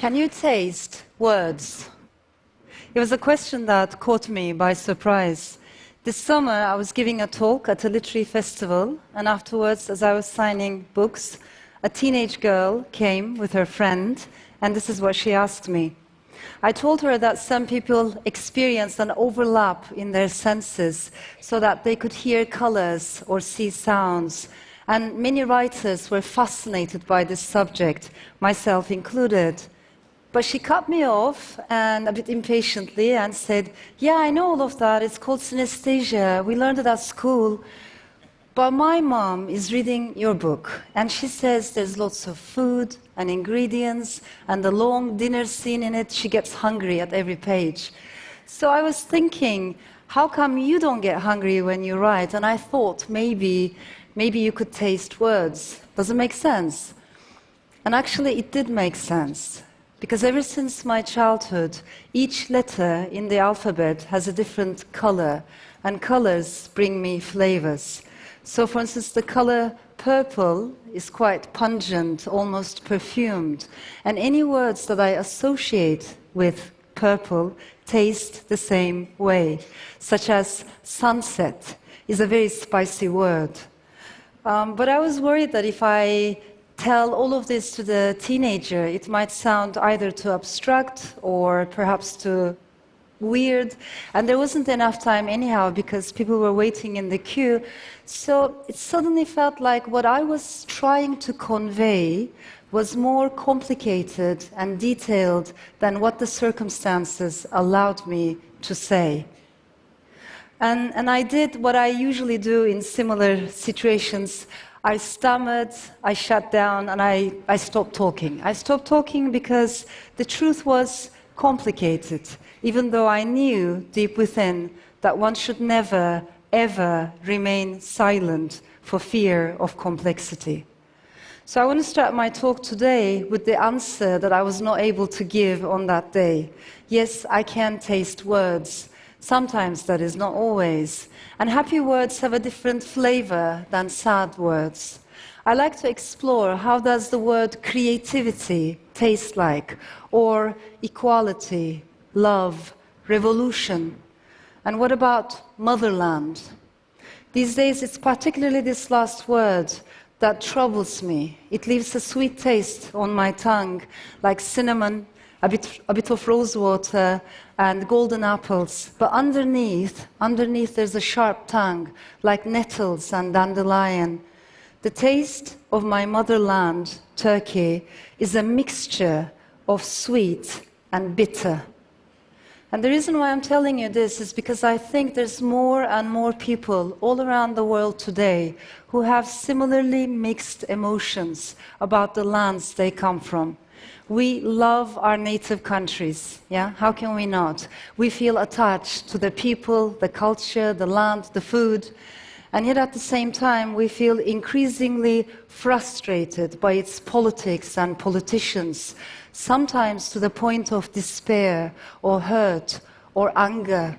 Can you taste words? It was a question that caught me by surprise. This summer, I was giving a talk at a literary festival, and afterwards, as I was signing books, a teenage girl came with her friend, and this is what she asked me. I told her that some people experience an overlap in their senses so that they could hear colors or see sounds, and many writers were fascinated by this subject, myself included. But she cut me off, and a bit impatiently, and said, "Yeah, I know all of that. It's called synesthesia. We learned it at school. But my mom is reading your book, and she says there's lots of food and ingredients, and the long dinner scene in it, she gets hungry at every page." So I was thinking, how come you don't get hungry when you write? And I thought maybe you could taste words. Does it make sense? And actually, it did make sense. Because ever since my childhood, each letter in the alphabet has a different color, and colors bring me flavors. So, for instance, the color purple is quite pungent, almost perfumed, and any words that I associate with purple taste the same way, such as sunset is a very spicy word. But I was worried that if I tell all of this to the teenager, it might sound either too abstract or perhaps too weird. And there wasn't enough time anyhow because people were waiting in the queue. So it suddenly felt like what I was trying to convey was more complicated and detailed than what the circumstances allowed me to say. And I did what I usually do in similar situations. I stammered, I shut down, and I stopped talking. I stopped talking because the truth was complicated, even though I knew deep within that one should never, ever remain silent for fear of complexity. So I want to start my talk today with the answer that I was not able to give on that day. Yes, I can taste words. Sometimes, that is, not always. And happy words have a different flavor than sad words. I like to explore how does the word creativity taste like, or equality, love, revolution. And what about motherland? These days, it's particularly this last word that troubles me. It leaves a sweet taste on my tongue, like cinnamon, a bit of rose water, and golden apples. But underneath there's a sharp tongue, like nettles and dandelion. The taste of my motherland, Turkey, is a mixture of sweet and bitter. And the reason why I'm telling you this is because I think there's more and more people all around the world today who have similarly mixed emotions about the lands they come from. We love our native countries, yeah? How can we not? We feel attached to the people, the culture, the land, the food, and yet at the same time we feel increasingly frustrated by its politics and politicians, sometimes to the point of despair or hurt or anger.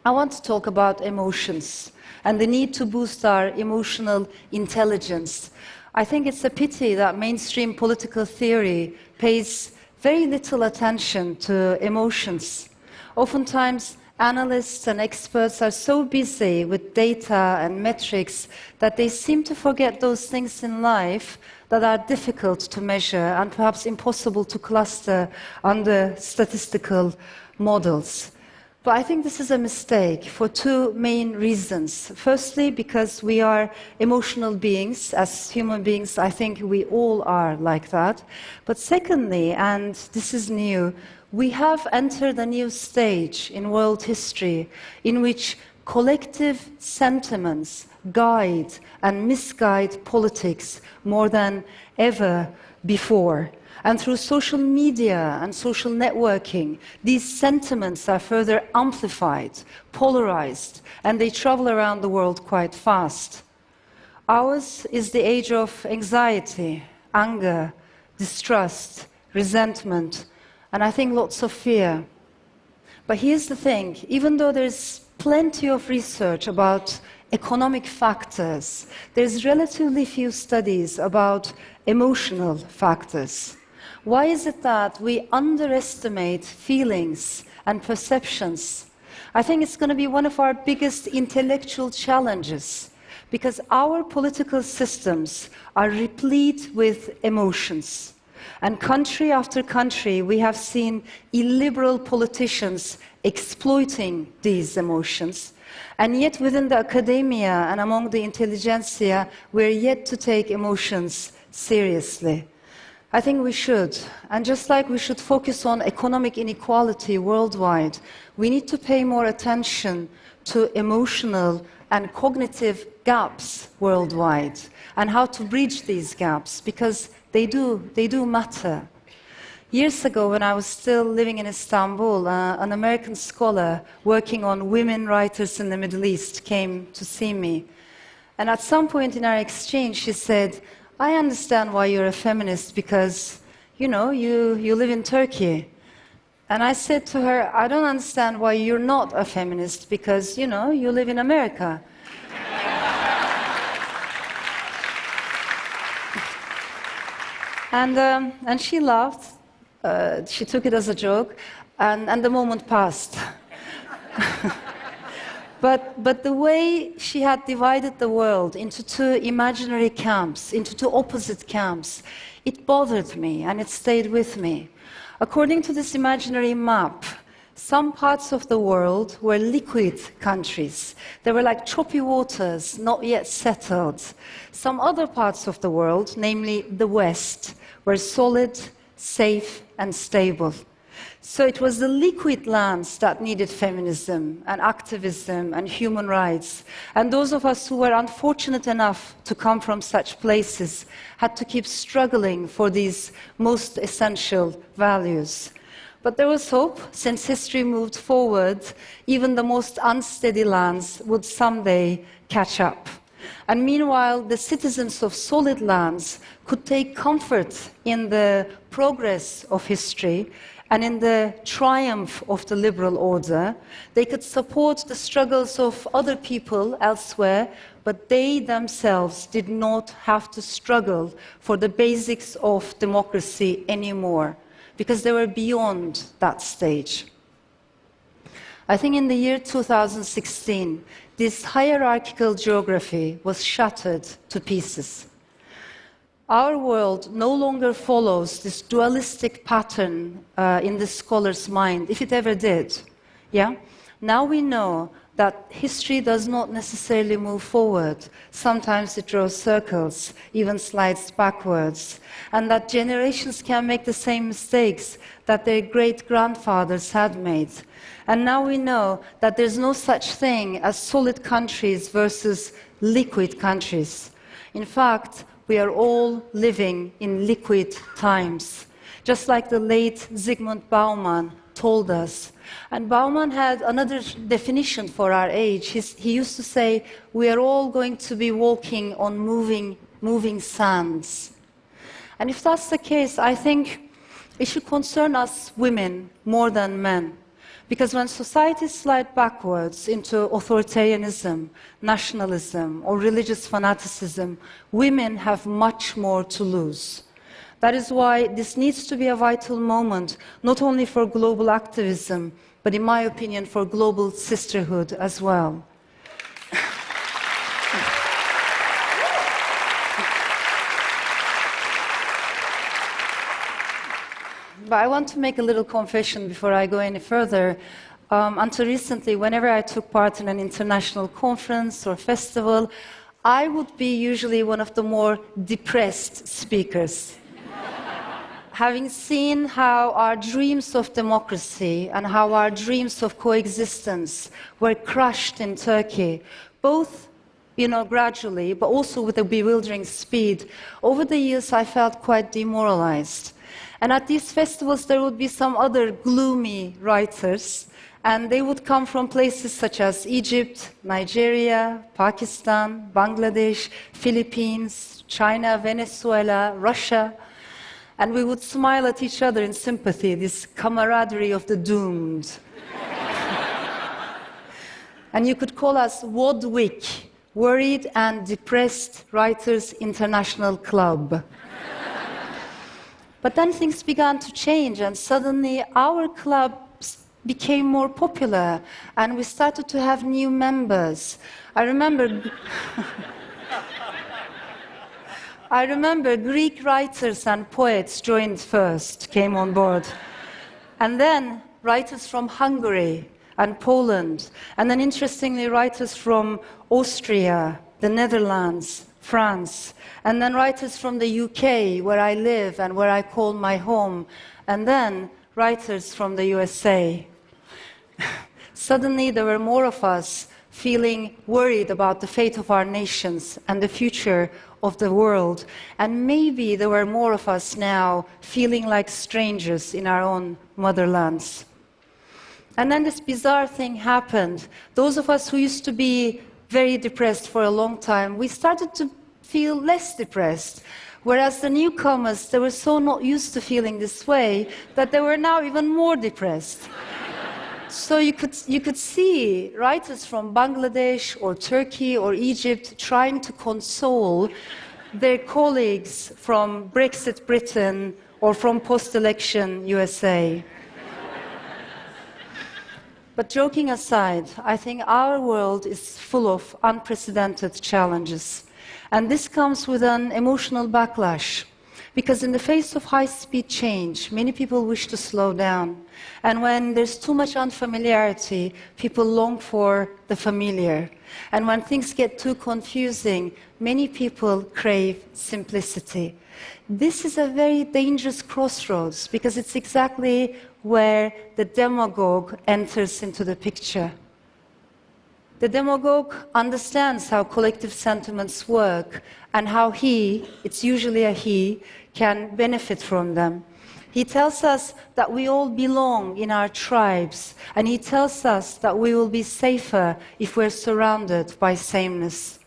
I want to talk about emotions and the need to boost our emotional intelligence. I think it's a pity that mainstream political theory pays very little attention to emotions. Oftentimes, analysts and experts are so busy with data and metrics that they seem to forget those things in life that are difficult to measure and perhaps impossible to cluster under statistical models. But I think this is a mistake for two main reasons. Firstly, because we are emotional beings. As human beings, I think we all are like that. But secondly, and this is new, we have entered a new stage in world history in which collective sentiments guide and misguide politics more than ever before. And through social media and social networking, these sentiments are further amplified, polarized, and they travel around the world quite fast. Ours is the age of anxiety, anger, distrust, resentment, and I think lots of fear. But here's the thing, even though there's plenty of research about economic factors, there's relatively few studies about emotional factors. Why is it that we underestimate feelings and perceptions? I think it's going to be one of our biggest intellectual challenges, because our political systems are replete with emotions. And country after country, we have seen illiberal politicians exploiting these emotions. And yet within the academia and among the intelligentsia, we're yet to take emotions seriously. I think we should. And just like we should focus on economic inequality worldwide, we need to pay more attention to emotional and cognitive gaps worldwide and how to bridge these gaps, because they do matter. Years ago, when I was still living in Istanbul, an American scholar working on women writers in the Middle East came to see me. And at some point in our exchange, she said, I understand why you're a feminist, because, you live in Turkey. And I said to her, I don't understand why you're not a feminist, because, you live in America. And she laughed. She took it as a joke, and the moment passed. But the way she had divided the world into two imaginary camps, into two opposite camps, it bothered me and it stayed with me. According to this imaginary map, some parts of the world were liquid countries. They were like choppy waters, not yet settled. Some other parts of the world, namely the West, were solid, safe, and stable. So it was the liquid lands that needed feminism and activism and human rights. And those of us who were unfortunate enough to come from such places had to keep struggling for these most essential values. But there was hope. Since history moved forward, even the most unsteady lands would someday catch up. And meanwhile, the citizens of solid lands could take comfort in the progress of history and in the triumph of the liberal order. They could support the struggles of other people elsewhere, but they themselves did not have to struggle for the basics of democracy anymore, because they were beyond that stage. I think in the year 2016, this hierarchical geography was shattered to pieces. Our world no longer follows this dualistic pattern in the scholar's mind, if it ever did. Yeah? Now we know that history does not necessarily move forward. Sometimes it draws circles, even slides backwards, and that generations can make the same mistakes that their great-grandfathers had made. And now we know that there's no such thing as solid countries versus liquid countries. In fact, we are all living in liquid times, just like the late Zygmunt Bauman told us. And Bauman had another definition for our age. He used to say, we are all going to be walking on moving sands. And if that's the case, I think it should concern us women more than men. Because when societies slide backwards into authoritarianism, nationalism, or religious fanaticism, women have much more to lose. That is why this needs to be a vital moment, not only for global activism, but in my opinion, for global sisterhood as well. But I want to make a little confession before I go any further. Until recently, whenever I took part in an international conference or festival, I would be usually one of the more depressed speakers. Having seen how our dreams of democracy and how our dreams of coexistence were crushed in Turkey, both gradually, but also with a bewildering speed, over the years I felt quite demoralized. And at these festivals, there would be some other gloomy writers, and they would come from places such as Egypt, Nigeria, Pakistan, Bangladesh, Philippines, China, Venezuela, Russia. And we would smile at each other in sympathy, this camaraderie of the doomed. And you could call us WODWIC, Worried and Depressed Writers International Club. But then things began to change, and suddenly our clubs became more popular, and we started to have new members. I remember Greek writers and poets joined first, came on board. And then writers from Hungary and Poland, and then interestingly writers from Austria, the Netherlands, France, and then writers from the UK, where I live and where I call my home, and then writers from the USA. Suddenly there were more of us feeling worried about the fate of our nations and the future of the world, and maybe there were more of us now feeling like strangers in our own motherlands. And then this bizarre thing happened. Those of us who used to be very depressed for a long time, we started to feel less depressed, whereas the newcomers, they were so not used to feeling this way that they were now even more depressed. So you could see writers from Bangladesh or Turkey or Egypt trying to console their colleagues from Brexit Britain or from post-election USA. But joking aside, I think our world is full of unprecedented challenges. And this comes with an emotional backlash. Because in the face of high-speed change, many people wish to slow down. And when there's too much unfamiliarity, people long for the familiar. And when things get too confusing, many people crave simplicity. This is a very dangerous crossroads, because it's exactly where the demagogue enters into the picture. The demagogue understands how collective sentiments work and how it's usually a he, can benefit from them. He tells us that we all belong in our tribes, and he tells us that we will be safer if we're surrounded by sameness.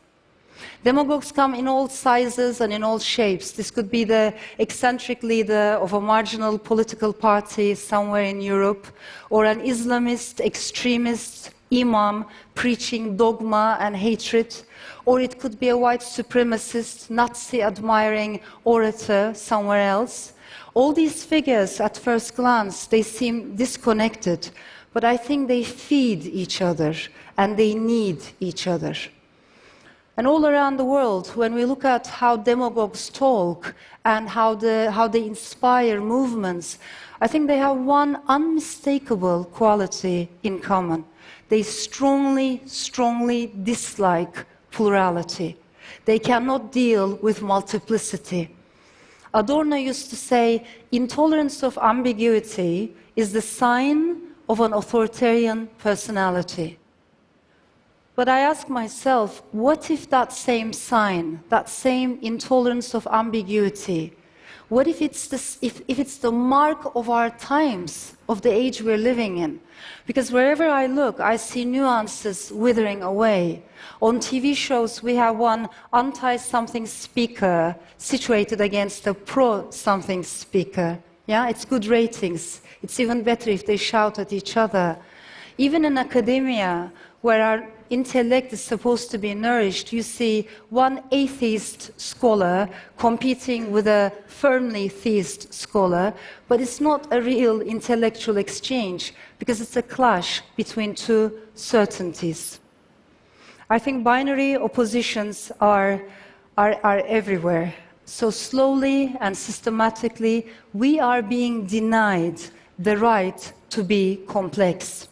Demagogues come in all sizes and in all shapes. This could be the eccentric leader of a marginal political party somewhere in Europe, or an Islamist, extremist imam preaching dogma and hatred, or it could be a white supremacist, Nazi-admiring orator somewhere else. All these figures, at first glance, they seem disconnected, but I think they feed each other and they need each other. And all around the world, when we look at how demagogues talk and how they inspire movements, I think they have one unmistakable quality in common. They strongly, strongly dislike plurality. They cannot deal with multiplicity. Adorno used to say, intolerance of ambiguity is the sign of an authoritarian personality. But I ask myself, what if that same sign, that same intolerance of ambiguity, what if it's the mark of our times, of the age we're living in? Because wherever I look, I see nuances withering away. On TV shows, we have one anti-something speaker situated against a pro-something speaker. Yeah, it's good ratings. It's even better if they shout at each other. Even in academia, where our intellect is supposed to be nourished, you see one atheist scholar competing with a firmly theist scholar, but it's not a real intellectual exchange because it's a clash between two certainties. I think binary oppositions are everywhere. So slowly and systematically, we are being denied the right to be complex.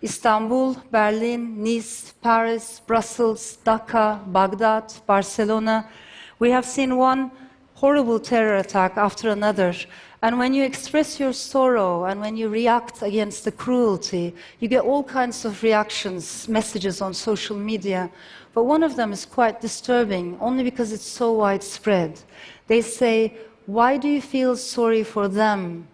Istanbul, Berlin, Nice, Paris, Brussels, Dhaka, Baghdad, Barcelona. We have seen one horrible terror attack after another. And when you express your sorrow and when you react against the cruelty, you get all kinds of reactions, messages on social media. But one of them is quite disturbing, only because it's so widespread. They say, why do you feel sorry for them?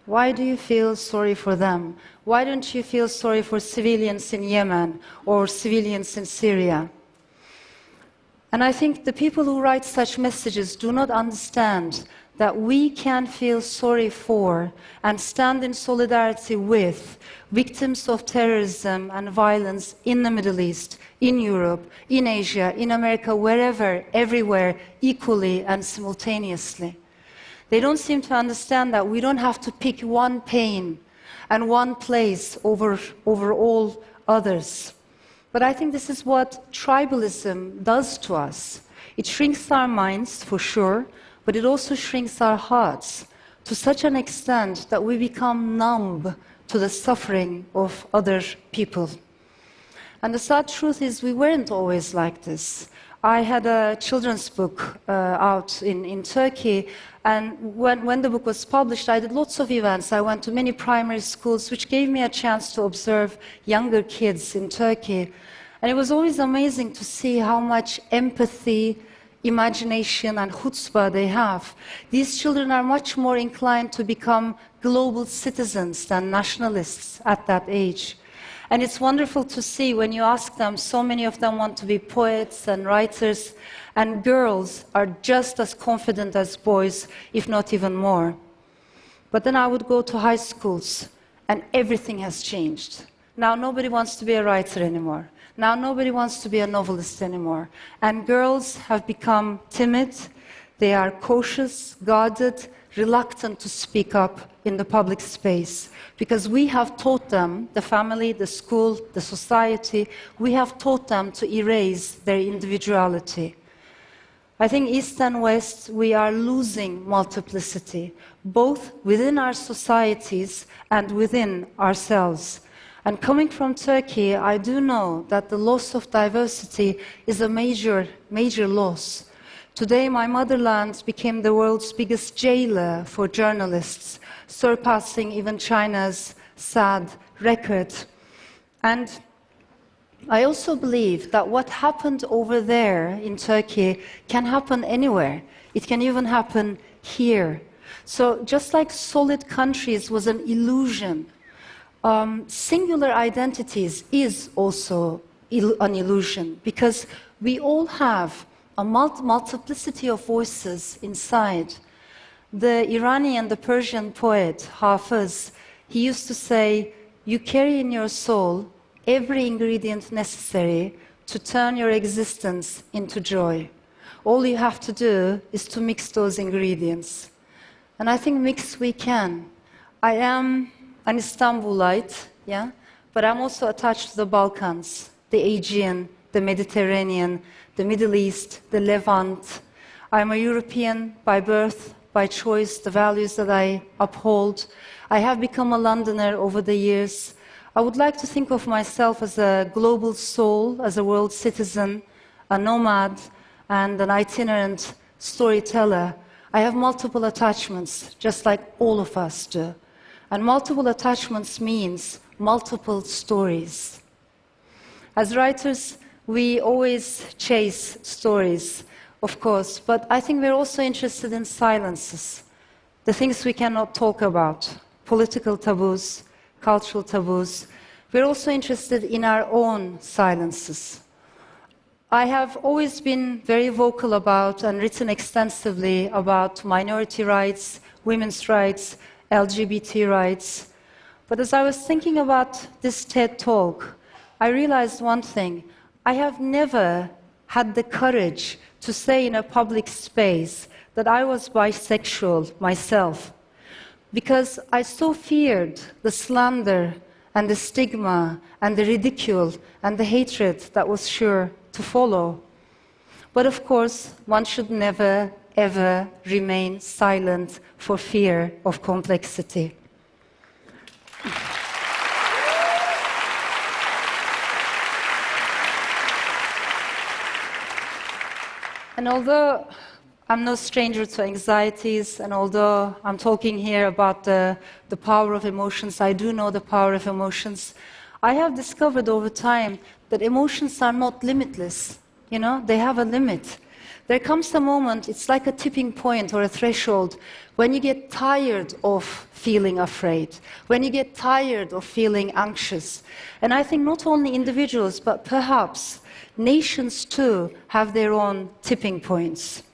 Why do you feel sorry for them? Why don't you feel sorry for civilians in Yemen or civilians in Syria? And I think the people who write such messages do not understand that we can feel sorry for and stand in solidarity with victims of terrorism and violence in the Middle East, in Europe, in Asia, in America, wherever, everywhere, equally and simultaneously. They don't seem to understand that we don't have to pick one pain and one place over all others. But I think this is what tribalism does to us. It shrinks our minds, for sure, but it also shrinks our hearts to such an extent that we become numb to the suffering of other people. And the sad truth is we weren't always like this. I had a children's book out in Turkey, and when the book was published, I did lots of events. I went to many primary schools, which gave me a chance to observe younger kids in Turkey. And it was always amazing to see how much empathy, imagination, and chutzpah they have. These children are much more inclined to become global citizens than nationalists at that age. And it's wonderful to see when you ask them, so many of them want to be poets and writers, and girls are just as confident as boys, if not even more. But then I would go to high schools, and everything has changed. Now nobody wants to be a writer anymore. Now nobody wants to be a novelist anymore. And girls have become timid, they are cautious, guarded, reluctant to speak up in the public space. Because we have taught them, the family, the school, the society, we have taught them to erase their individuality. I think East and West, we are losing multiplicity, both within our societies and within ourselves. And coming from Turkey, I do know that the loss of diversity is a major, major loss. Today, my motherland became the world's biggest jailer for journalists, surpassing even China's sad record. And I also believe that what happened over there in Turkey can happen anywhere. It can even happen here. So just like solid countries was an illusion, singular identities is also an illusion, because we all have a multiplicity of voices inside. The Iranian, the Persian poet Hafiz, he used to say, you carry in your soul every ingredient necessary to turn your existence into joy. All you have to do is to mix those ingredients. And I think mix we can. I am an Istanbulite, yeah, but I'm also attached to the Balkans, the Aegean, the Mediterranean, the Middle East, the Levant. I'm a European by birth, by choice, the values that I uphold. I have become a Londoner over the years. I would like to think of myself as a global soul, as a world citizen, a nomad, and an itinerant storyteller. I have multiple attachments, just like all of us do. And multiple attachments means multiple stories. As writers, we always chase stories, of course, but I think we're also interested in silences, the things we cannot talk about, political taboos, cultural taboos. We're also interested in our own silences. I have always been very vocal about and written extensively about minority rights, women's rights, LGBT rights. But as I was thinking about this TED Talk, I realized one thing. I have never had the courage to say in a public space that I was bisexual myself, because I so feared the slander and the stigma and the ridicule and the hatred that was sure to follow. But of course, one should never, ever remain silent for fear of complexity. And although I'm no stranger to anxieties, and although I'm talking here about the power of emotions, I do know the power of emotions, I have discovered over time that emotions are not limitless. You know, they have a limit. There comes a moment, it's like a tipping point or a threshold, when you get tired of feeling afraid, when you get tired of feeling anxious. And I think not only individuals, but perhaps nations too have their own tipping points.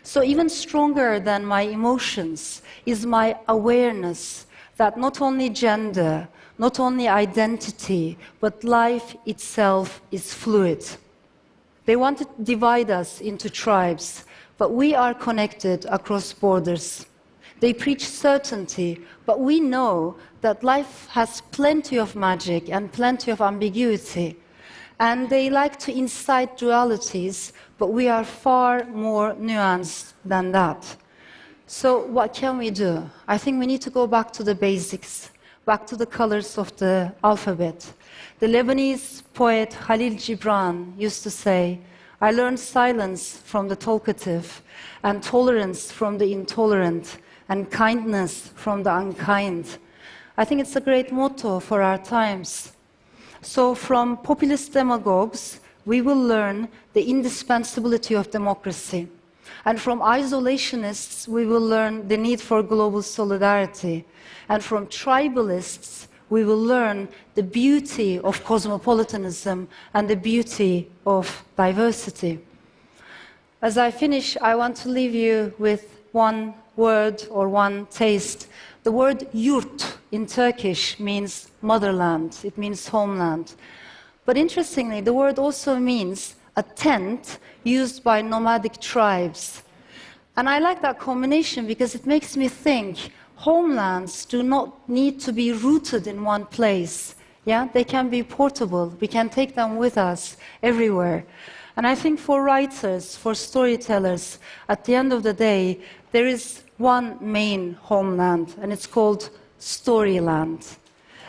So even stronger than my emotions is my awareness that not only gender, not only identity, but life itself is fluid. They want to divide us into tribes, but we are connected across borders. They preach certainty, but we know that life has plenty of magic and plenty of ambiguity. And they like to incite dualities, but we are far more nuanced than that. So what can we do? I think we need to go back to the basics, back to the colors of the alphabet. The Lebanese poet Khalil Gibran used to say, I learned silence from the talkative, and tolerance from the intolerant, and kindness from the unkind. I think it's a great motto for our times. So from populist demagogues, we will learn the indispensability of democracy. And from isolationists, we will learn the need for global solidarity. And from tribalists, we will learn the beauty of cosmopolitanism and the beauty of diversity. As I finish, I want to leave you with one word or one taste. The word yurt in Turkish means motherland, it means homeland. But interestingly, the word also means a tent used by nomadic tribes. And I like that combination because it makes me think homelands do not need to be rooted in one place. Yeah? They can be portable. We can take them with us everywhere. And I think for writers, for storytellers, at the end of the day, there is one main homeland, and it's called Storyland.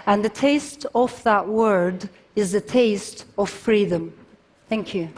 And the taste of that word is the taste of freedom. Thank you.